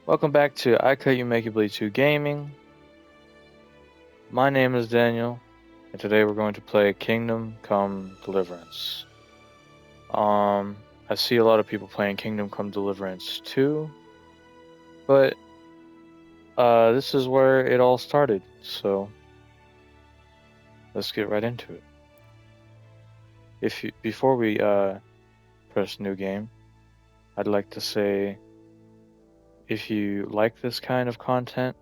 Welcome back to I Cut You Make You Bleed 2 Gaming. My name is Daniel, and today we're going to play Kingdom Come Deliverance. I see a lot of people playing Kingdom Come Deliverance 2, but this is where it all started, so let's get right into it. Before we press new game, I'd like to say if you like this kind of content,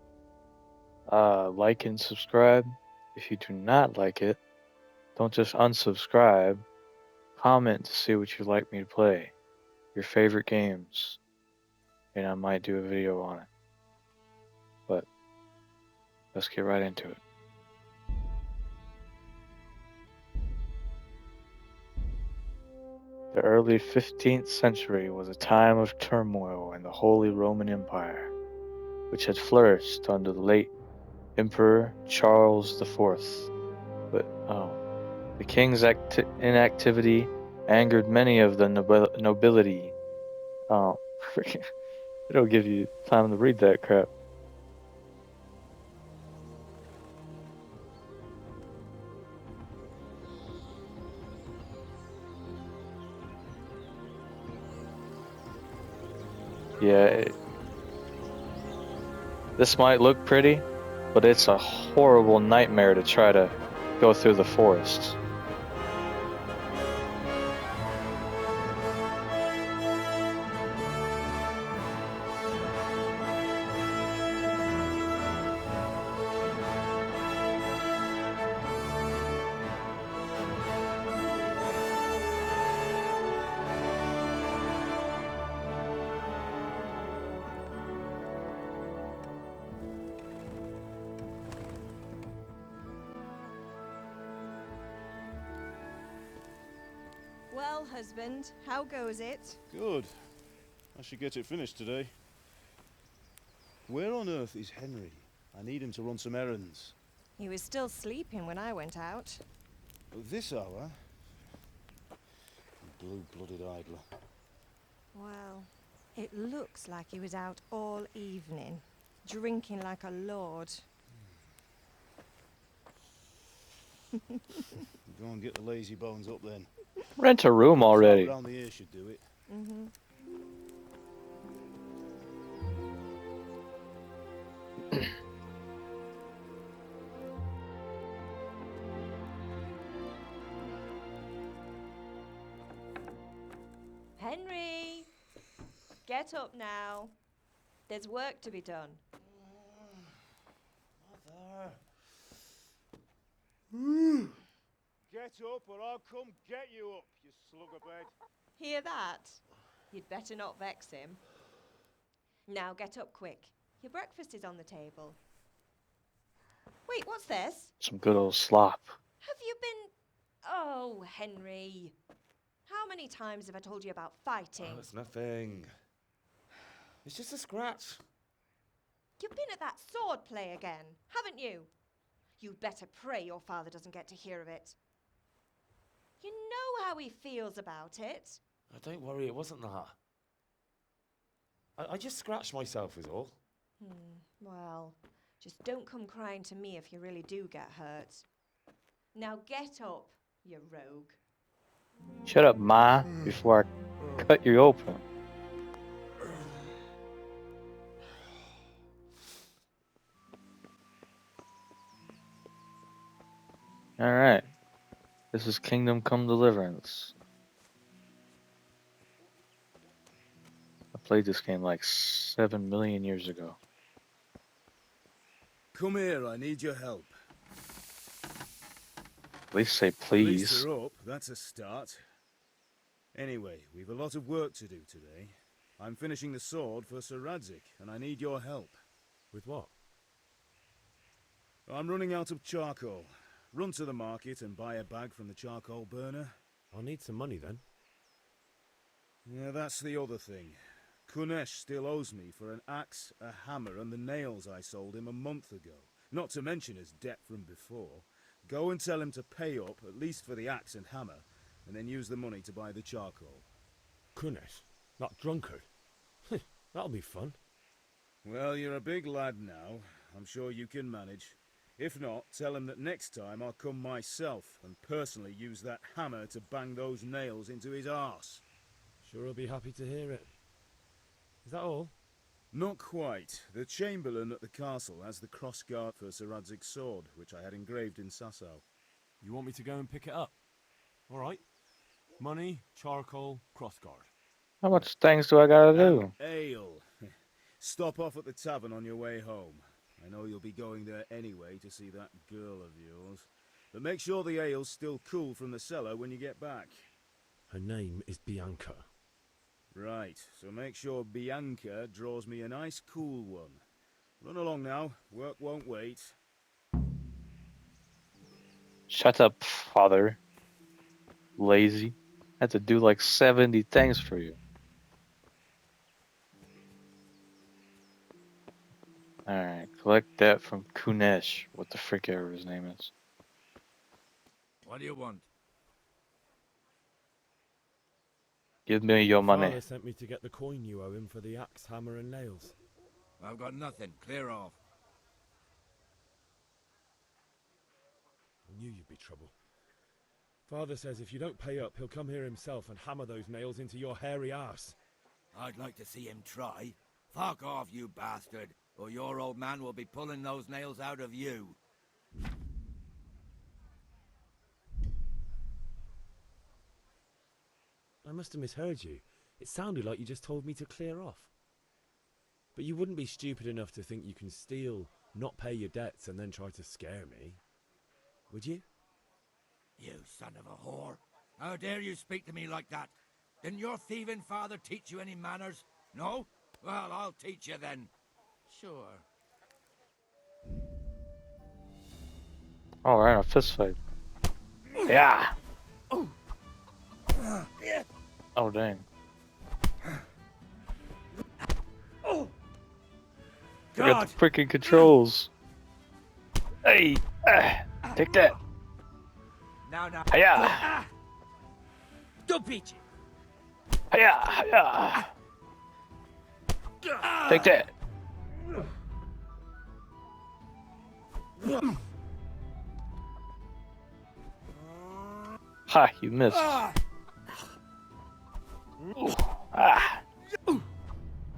like and subscribe. If you do not like it, don't just unsubscribe. Comment to see what you'd like me to play, your favorite games, and I might do a video on it. But let's get right into it. The early 15th century was a time of turmoil in the Holy Roman Empire, which had flourished under the late Emperor Charles IV. But the king's inactivity angered many of the nobility. Oh, they don't give you time to read that crap. Yeah, this might look pretty, but it's a horrible nightmare to try to go through the forest. Well, husband, how goes it? Good. I should get it finished today. Where on earth is Henry? I need him to run some errands. He was still sleeping when I went out. This hour? Blue-blooded idler. Well, it looks like he was out all evening, drinking like a lord. Go and get the lazy bones up then. Rent a room already. Around the ear should do it. Mm-hmm. Henry! Get up now. There's work to be done. Mother. Get up or I'll come get you up, you slugabed. Hear that? You'd better not vex him. Now get up quick. Your breakfast is on the table. Wait, what's this? Some good old slop. Have you been... Oh, Henry. How many times have I told you about fighting? Oh, it's nothing. It's just a scratch. You've been at that sword play again, haven't you? You'd better pray your father doesn't get to hear of it. You know how he feels about it. Oh, don't worry, it wasn't that. I just scratched myself is all. Well, just don't come crying to me if you really do get hurt. Now get up, you rogue. Shut up, Ma, before I cut you open. Alright. This is Kingdom Come Deliverance. I played this game like 7 million years ago. Come here, I need your help. At least say At least please. they're up, that's a start. Anyway, we've a lot of work to do today. I'm finishing the sword for Sir Radzik, and I need your help. With what? I'm running out of charcoal. Run to the market and buy a bag from the charcoal burner. I'll need some money then. Yeah, that's the other thing. Kunesh still owes me for an axe, a hammer, and the nails I sold him a month ago. Not to mention his debt from before. Go and tell him to pay up, at least for the axe and hammer, and then use the money to buy the charcoal. Kunesh? That drunkard? That'll be fun. Well, you're a big lad now. I'm sure you can manage. If not, tell him that next time I'll come myself and personally use that hammer to bang those nails into his arse. Sure, I'll be happy to hear it. Is that all? Not quite. The Chamberlain at the castle has the crossguard for Sir Radzig's sword, which I had engraved in Sasau. You want me to go and pick it up? All right. Money, charcoal, crossguard. How much things do I gotta And do? ale. Stop off at the tavern on your way home. I know you'll be going there anyway to see that girl of yours. But make sure the ale's still cool from the cellar when you get back. Her name is Bianca. Right, so make sure Bianca draws me a nice cool one. Run along now, work won't wait. Shut up, father. Lazy. I had to do like 70 things for you. Alright, collect that from Kunesh, what the frick ever his name is. What do you want? Give me your money. Father sent me to get the coin you owe him for the axe, hammer, and nails. I've got nothing. Clear off. I knew you'd be trouble. Father says if you don't pay up, he'll come here himself and hammer those nails into your hairy arse. I'd like to see him try. Fuck off, you bastard, or your old man will be pulling those nails out of you. I must have misheard you. It sounded like you just told me to clear off. But you wouldn't be stupid enough to think you can steal, not pay your debts, and then try to scare me. Would you? You son of a whore. How dare you speak to me like that? Didn't your thieving father teach you any manners? No? Well, I'll teach you then. Sure. Alright, a fist fight. Yeah! Oh, dang. I got the freaking controls. Hey! Take that! Now. Hiya! Don't beat you. Hiya! Hiya! Take that! Ha! You missed. Ah!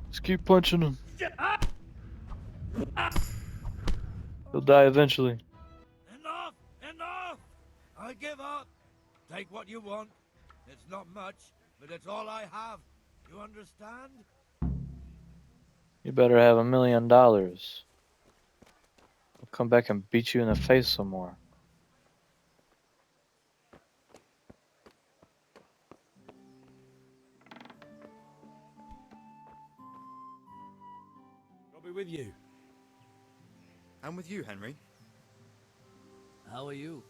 Just keep punching him. He'll die eventually. Enough! I give up. Take what you want. It's not much, but it's all I have. You understand? You better have $1 million. I'll come back and beat you in the face some more. I'll be with you. I'm with you, Henry. How are you?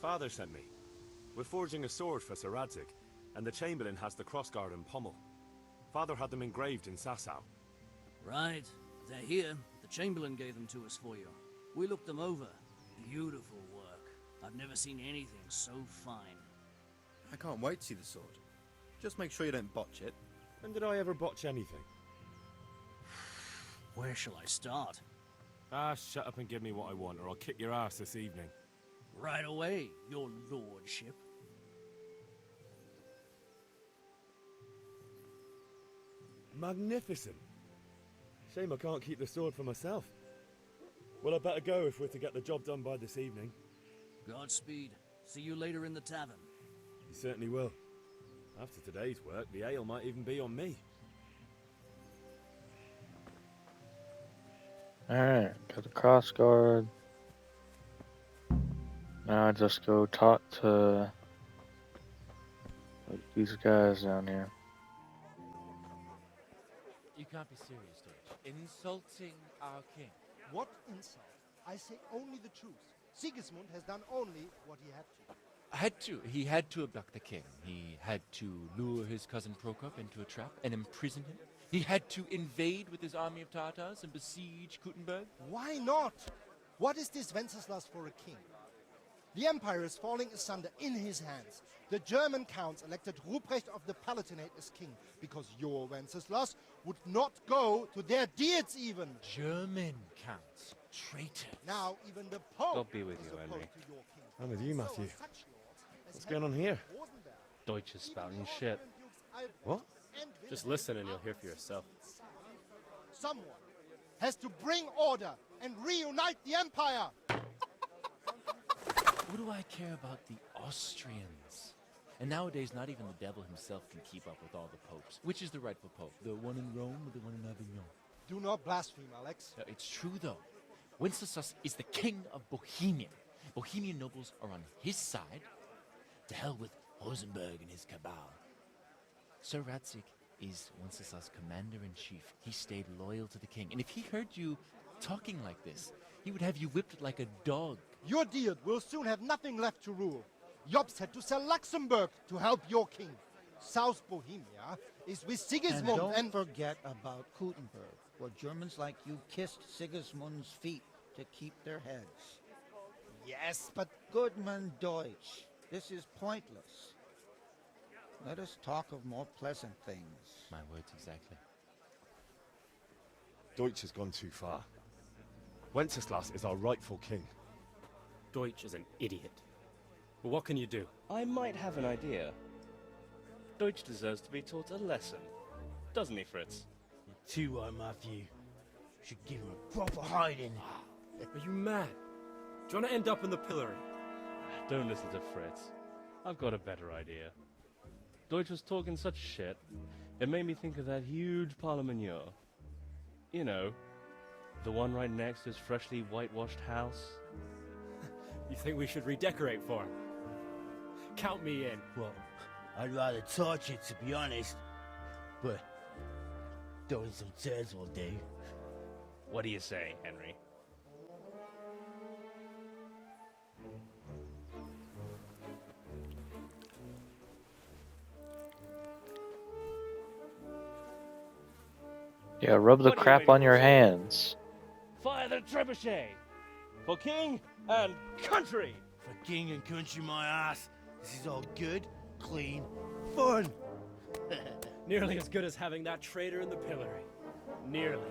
Father sent me. We're forging a sword for Sir Radzig, and the Chamberlain has the crossguard and pommel. Father had them engraved in Sasau. Right. They're here. The Chamberlain gave them to us for you. We looked them over. Beautiful work. I've never seen anything so fine. I can't wait to see the sword. Just make sure you don't botch it. When did I ever botch anything? Where shall I start? Ah, shut up and give me what I want, or I'll kick your ass this evening. Right away, your lordship. Magnificent. Shame I can't keep the sword for myself. Well, I better go if we're to get the job done by this evening. Godspeed. See you later in the tavern. You certainly will. After today's work, the ale might even be on me. Alright, got the crossguard. Now I just go talk to these guys down here. You can't be serious, George. Insulting our king. What insult? I say only the truth. Sigismund has done only what he had to. He had to abduct the king. He had to lure his cousin Prokop into a trap and imprison him. He had to invade with his army of Tatars and besiege Kuttenberg. Why not? What is this Wenceslas for a king? The empire is falling asunder in his hands. The German counts elected Ruprecht of the Palatinate as king because your Wenceslas would not go to their deeds even. German counts. Traitors. Now even the Pope God be with is you, opposed Henry. to your king. I'm with you, So Matthew. are such lords as What's going on Henry here? Rosenberg, Deutsch is even spouting the shit. Austrian Dukes Albrecht What? and Just Wilhelm listen and you'll are hear for yourself. Someone has to bring order and reunite the empire. What do I care about the Austrians? And nowadays, not even the devil himself can keep up with all the popes. Which is the rightful pope? The one in Rome or the one in Avignon? Do not blaspheme, Alex. No, it's true, though. Wenceslas is the king of Bohemia. Bohemian nobles are on his side. To hell with Rosenberg and his cabal. Sir Ratzik is Wenceslas' commander-in-chief. He stayed loyal to the king. And if he heard you talking like this, he would have you whipped like a dog. Your deed will soon have nothing left to rule. Jobst had to sell Luxembourg to help your king. South Bohemia is with Sigismund And don't forget about Kuttenberg, where Germans like you kissed Sigismund's feet to keep their heads. Yes, but Goodman Deutsch, this is pointless. Let us talk of more pleasant things. My words exactly. Deutsch has gone too far. Wenceslas is our rightful king. Deutsch is an idiot. But what can you do? I might have an idea. Deutsch deserves to be taught a lesson. Doesn't he, Fritz? You're too right, Matthew. Should give him a proper hiding. Are you mad? Do you want to end up in the pillory? Don't listen to Fritz. I've got a better idea. Deutsch was talking such shit, it made me think of that huge parliament. You know, the one right next to his freshly whitewashed house. You think we should redecorate for him? Count me in. Well, I'd rather torch it, to be honest. But throwing some turds will do. What do you say, Henry? Yeah, rub the What do you crap make on of your this? hands. Fire the trebuchet! For king and country! For king and country, my ass, this is all good, clean, fun. Nearly as good as having that traitor in the pillory. Nearly.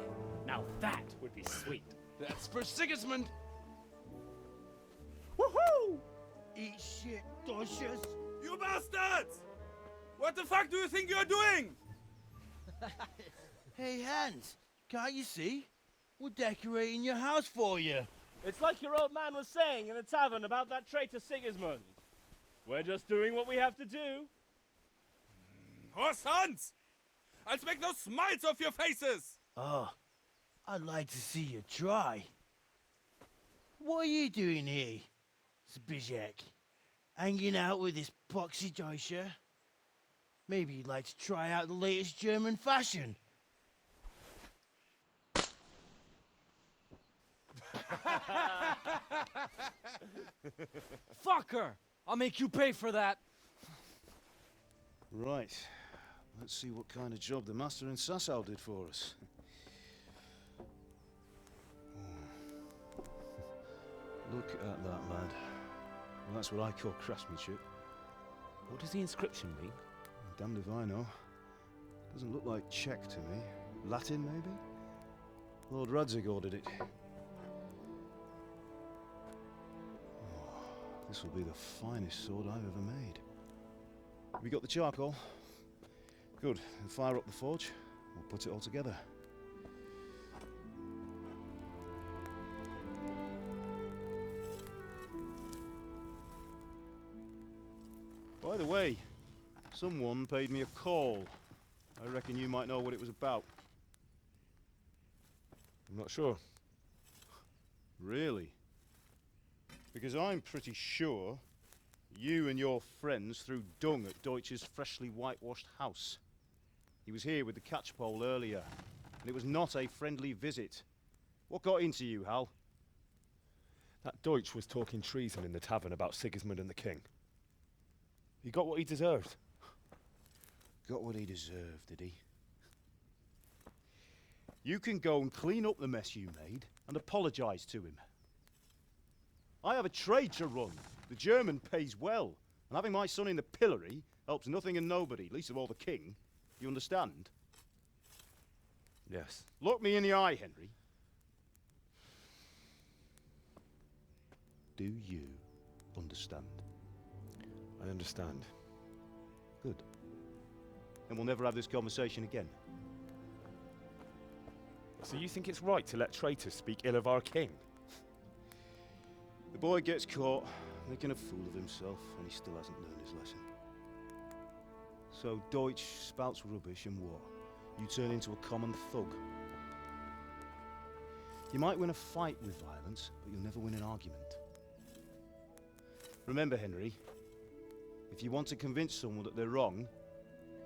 Now that would be sweet. That's for Sigismund. Woohoo! Eat shit, Deutsches. You bastards! What the fuck do you think you're doing? Hey, Hans, can't you see? We're decorating your house for you. It's like your old man was saying in the tavern about that traitor Sigismund. We're just doing what we have to do. Horse Hans! I'll make those smiles off your faces! Oh, I'd like to see you try. What are you doing here, Zbigniew? Hanging out with this poxy Deutscher? Maybe you'd like to try out the latest German fashion. Fucker! I'll make you pay for that. Right. Let's see what kind of job the master in Sasau did for us. Oh. Look at that, lad. Well, that's what I call craftsmanship. What does the inscription mean? Damned if I know. Doesn't look like Czech to me. Latin, maybe? Lord Radzig ordered it. Oh, this will be the finest sword I've ever made. Have you got the charcoal? Good. Then fire up the forge. We'll put it all together. By the way, someone paid me a call. I reckon you might know what it was about. I'm not sure. Really? Because I'm pretty sure you and your friends threw dung at Deutsch's freshly whitewashed house. He was here with the catchpole earlier, and it was not a friendly visit. What got into you, Hal? That Deutsch was talking treason in the tavern about Sigismund and the king. He got what he deserved. Got what he deserved, did he? You can go and clean up the mess you made and apologise to him. I have a trade to run. The German pays well, and having my son in the pillory helps nothing and nobody, least of all the king. You understand? Yes. Look me in the eye, Henry. Do you understand? I understand. Good. Then we'll never have this conversation again. So you think it's right to let traitors speak ill of our king? The boy gets caught, making a fool of himself, and he still hasn't learned his lesson. So Deutsch spouts rubbish and what? You turn into a common thug. You might win a fight with violence, but you'll never win an argument. Remember, Henry, if you want to convince someone that they're wrong,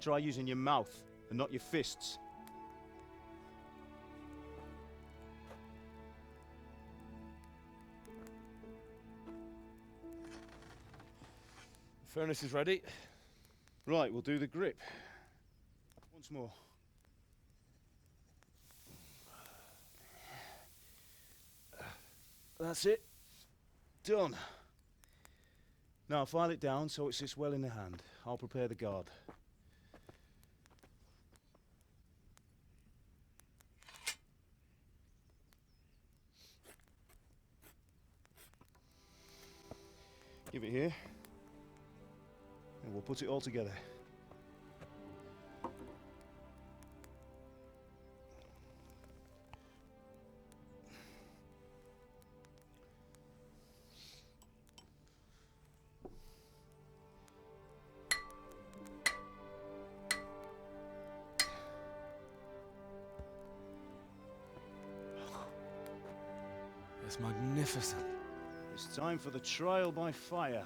try using your mouth and not your fists. The furnace is ready. Right, we'll do the grip. Once more. That's it. Done. Now file it down so it sits well in the hand. I'll prepare the guard. Give it here. And we'll put it all together. It's magnificent. It's time for the trial by fire.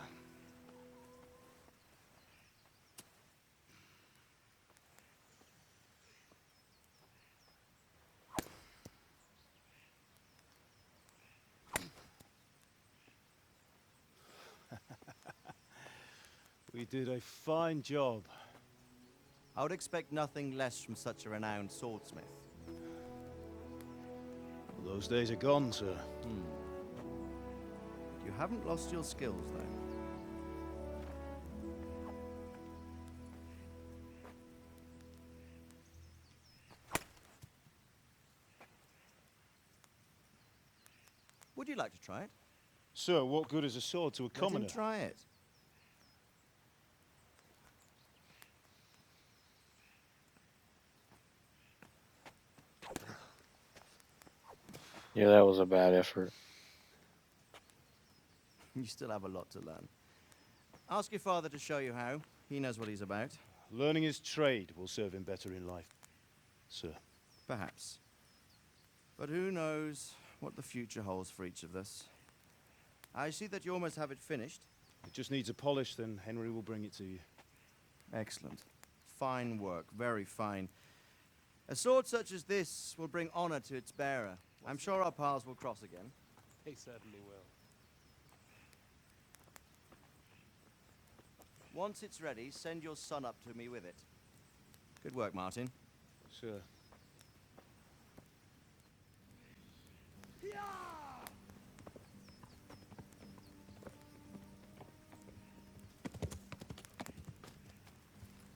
We did a fine job. I would expect nothing less from such a renowned swordsmith. Well, those days are gone, sir. You haven't lost your skills, though. Would you like to try it? Sir, what good is a sword to a commoner? Let him try it. Yeah, that was a bad effort. You still have a lot to learn. Ask your father to show you how. He knows what he's about. Learning his trade will serve him better in life, sir. Perhaps. But who knows what the future holds for each of us. I see that you almost have it finished. It just needs a polish, then Henry will bring it to you. Excellent. Fine work, very fine. A sword such as this will bring honor to its bearer. I'm sure our paths will cross again. They certainly will. Once it's ready, send your son up to me with it. Good work, Martin. Sir.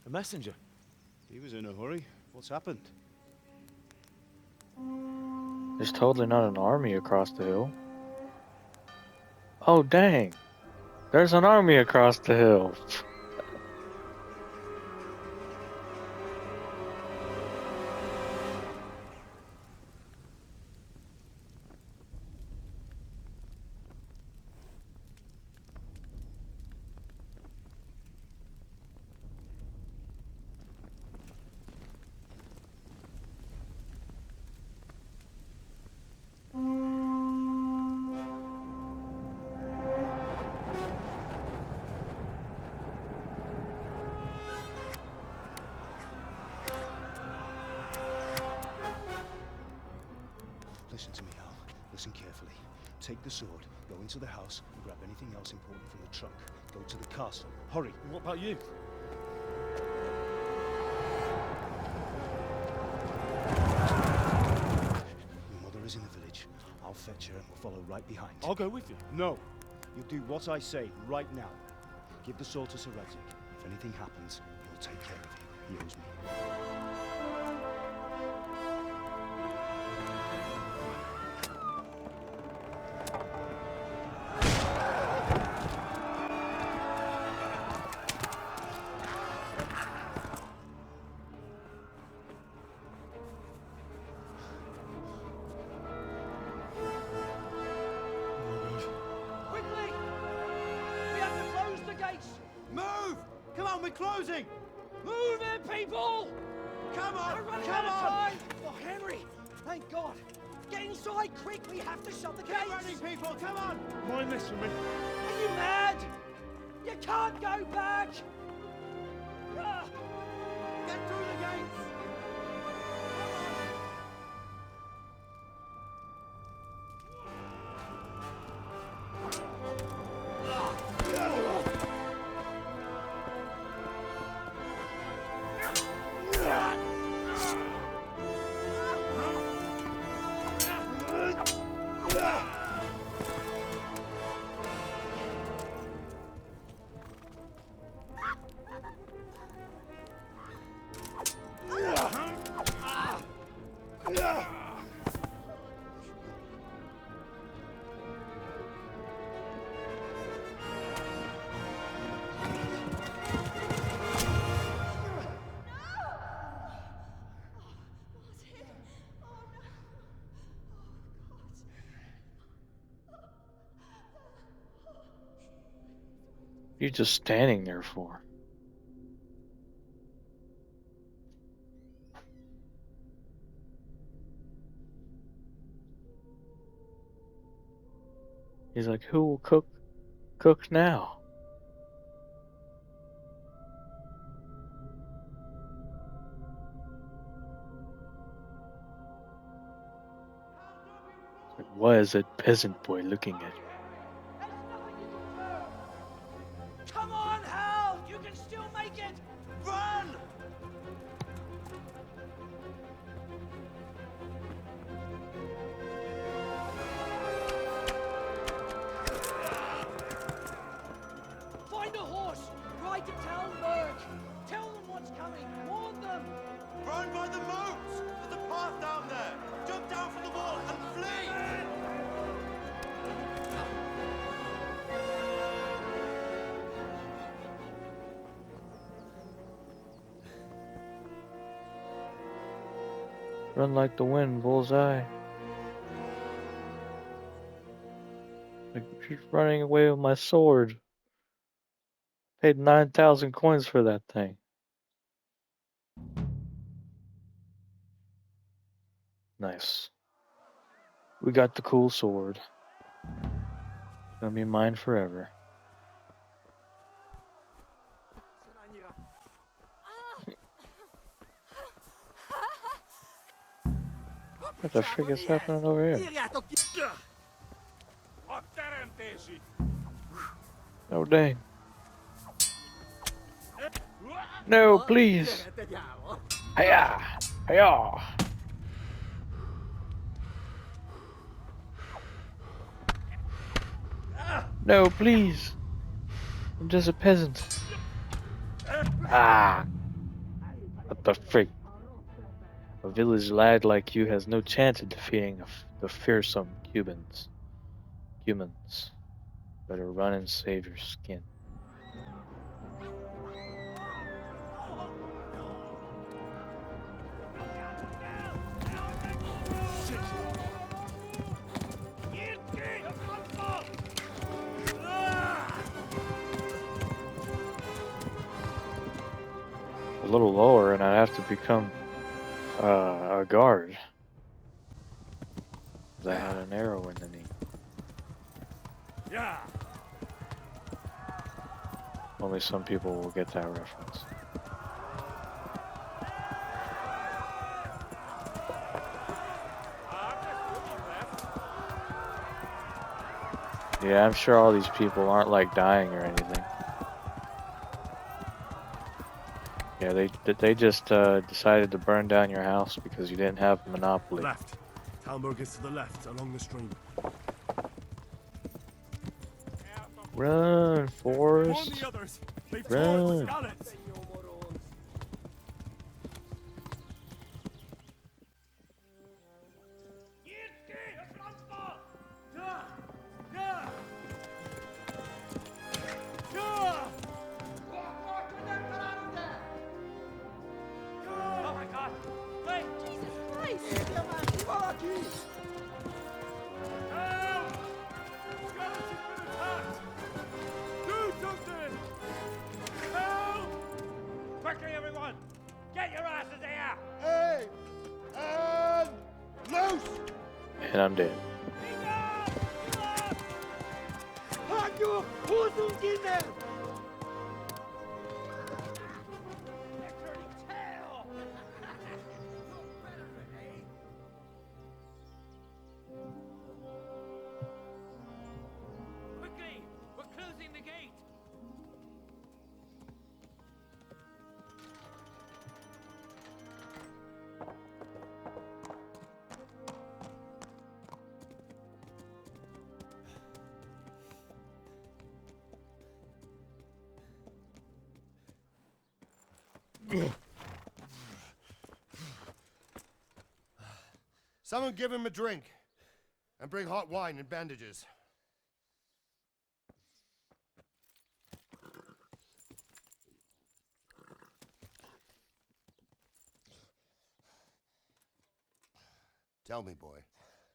A messenger. He was in a hurry. What's happened? There's totally not an army across the hill. Oh, dang. There's an army across the hill. Listen to me, Al. Listen carefully. Take the sword, go into the house, and grab anything else important from the trunk. Go to the castle. Hurry. And what about you? Your mother is in the village. I'll fetch her and we'll follow right behind. I'll go with you. No. You do what I say right now. Give the sword to Sir Radzig. If anything happens, he'll take care of you. He owes me. Quickly! We have to close the gates! Move! Come on, we're closing! Move it, people! Come on! We're running Come out of on! time! Oh, Henry! Thank God! Get inside, quick! We have to shut the Get gates! ready, people! Come on! Mind this for me. Are you mad? You can't go back! Ah! Get through the gates! You're just standing there for? He's like, who will cook now? Like, why is that peasant boy looking at me? Come on, Hal! You can still make it! Run! Find a horse! Ride to Talmberg! Tell them what's coming! Warn them! Run by the moat! There's a path down there! Jump down from the wall and flee! Run like the wind, bullseye. Like, she's running away with my sword. Paid 9,000 coins for that thing. Nice. We got the cool sword. It's gonna be mine forever. What the frick is happening over here? Oh dang. No, please. Hiya! Hiya! No, please. I'm just a peasant. Ah! What the frick? A village lad like you has no chance of defeating the fearsome Cubans. Humans. Better run and save your skin. A little lower and I'd have to become a guard. 'Cause I had an arrow in the knee. Yeah. Only some people will get that reference. Yeah, I'm sure all these people aren't like dying or anything. Yeah, they just decided to burn down your house because you didn't have a monopoly. Left. Talmberg is to the left, along the stream. Run, Warn Forrest. the others. They've torn Run. Skalitz. Oh my God! Wait! Jesus Christ! Help! Skalitz has been attacked. Do something. Help! Quickly, everyone! Get your asses here! Hey! And loose! And I'm dead. Halt your Hosen in there! Quickly! We're closing the gate! Someone give him a drink. And bring hot wine and bandages. Tell me, boy,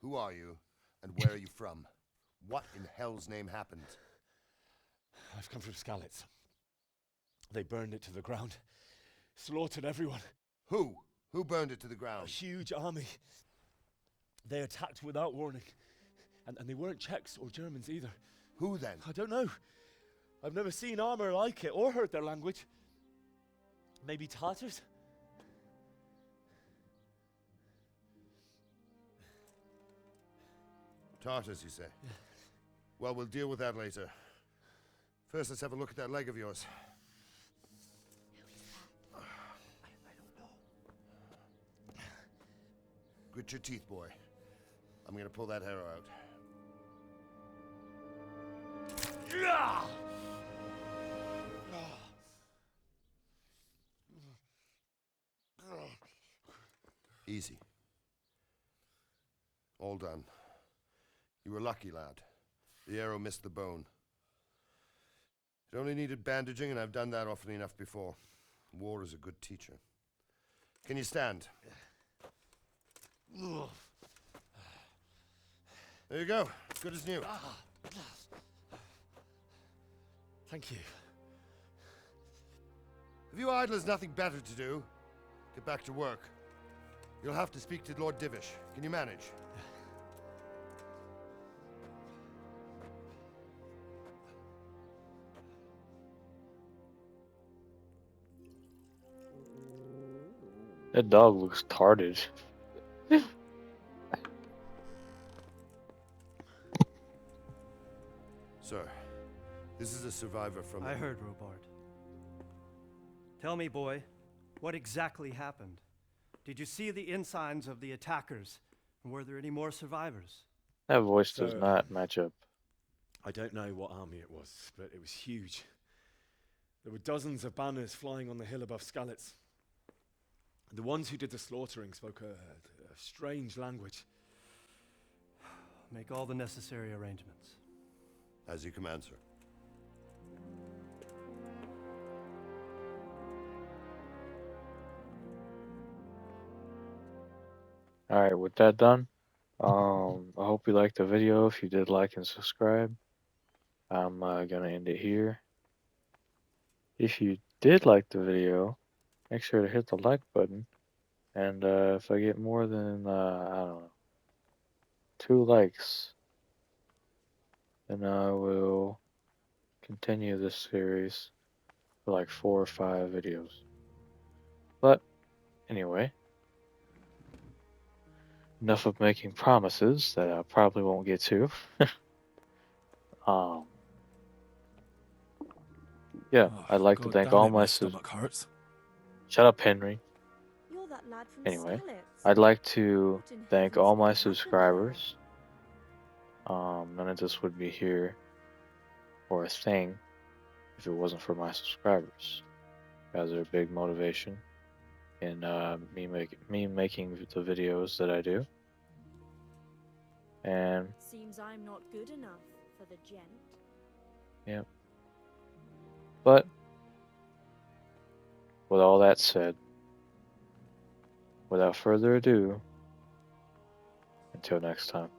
who are you and where are you from? What in hell's name happened? I've come from Skalitz. They burned it to the ground. Slaughtered everyone. Who? Who burned it to the A ground? huge army. They attacked without warning. And they weren't Czechs or Germans either. Who then? I don't know. I've never seen armor like it or heard their language. Maybe Tatars? Tartars, you say? Yeah. Well, we'll deal with that later. First, let's have a look at that leg of yours. Grit your teeth, boy. I'm gonna pull that arrow out. Easy. All done. You were lucky, lad. The arrow missed the bone. It only needed bandaging, and I've done that often enough before. War is a good teacher. Can you stand? There you go. Good as new. Thank you. If you idlers nothing better to do, get back to work. You'll have to speak to Lord Divish. Can you manage? That dog looks tarded. Sir, this is a survivor from... I heard, Robard. Tell me, boy, what exactly happened? Did you see the ensigns of the attackers? And were there any more survivors? That voice does not match up. I don't know what army it was, but it was huge. There were dozens of banners flying on the hill above Skalitz. The ones who did the slaughtering spoke a strange language. Make all the necessary arrangements. As you command, sir. Alright, with that done, I hope you liked the video. If you did, like and subscribe. I'm gonna end it here. If you did like the video, make sure to hit the like button. And if I get more than, I don't know, 2 likes, then I will continue this series for like 4 or 5 videos. But anyway, enough of making promises that I probably won't get to. Yeah, I'd like to God thank damn all it, my stomach hurts. Shut up, Henry. You're that lad from Anyway, Skalitz. I'd like to What in thank heaven's all my name happened there? subscribers. None of this would be here or a thing if it wasn't for my subscribers. You guys are a big motivation in me making the videos that I do. And Seems I'm not good enough for the gent. yeah. But with all that said, without further ado, until next time.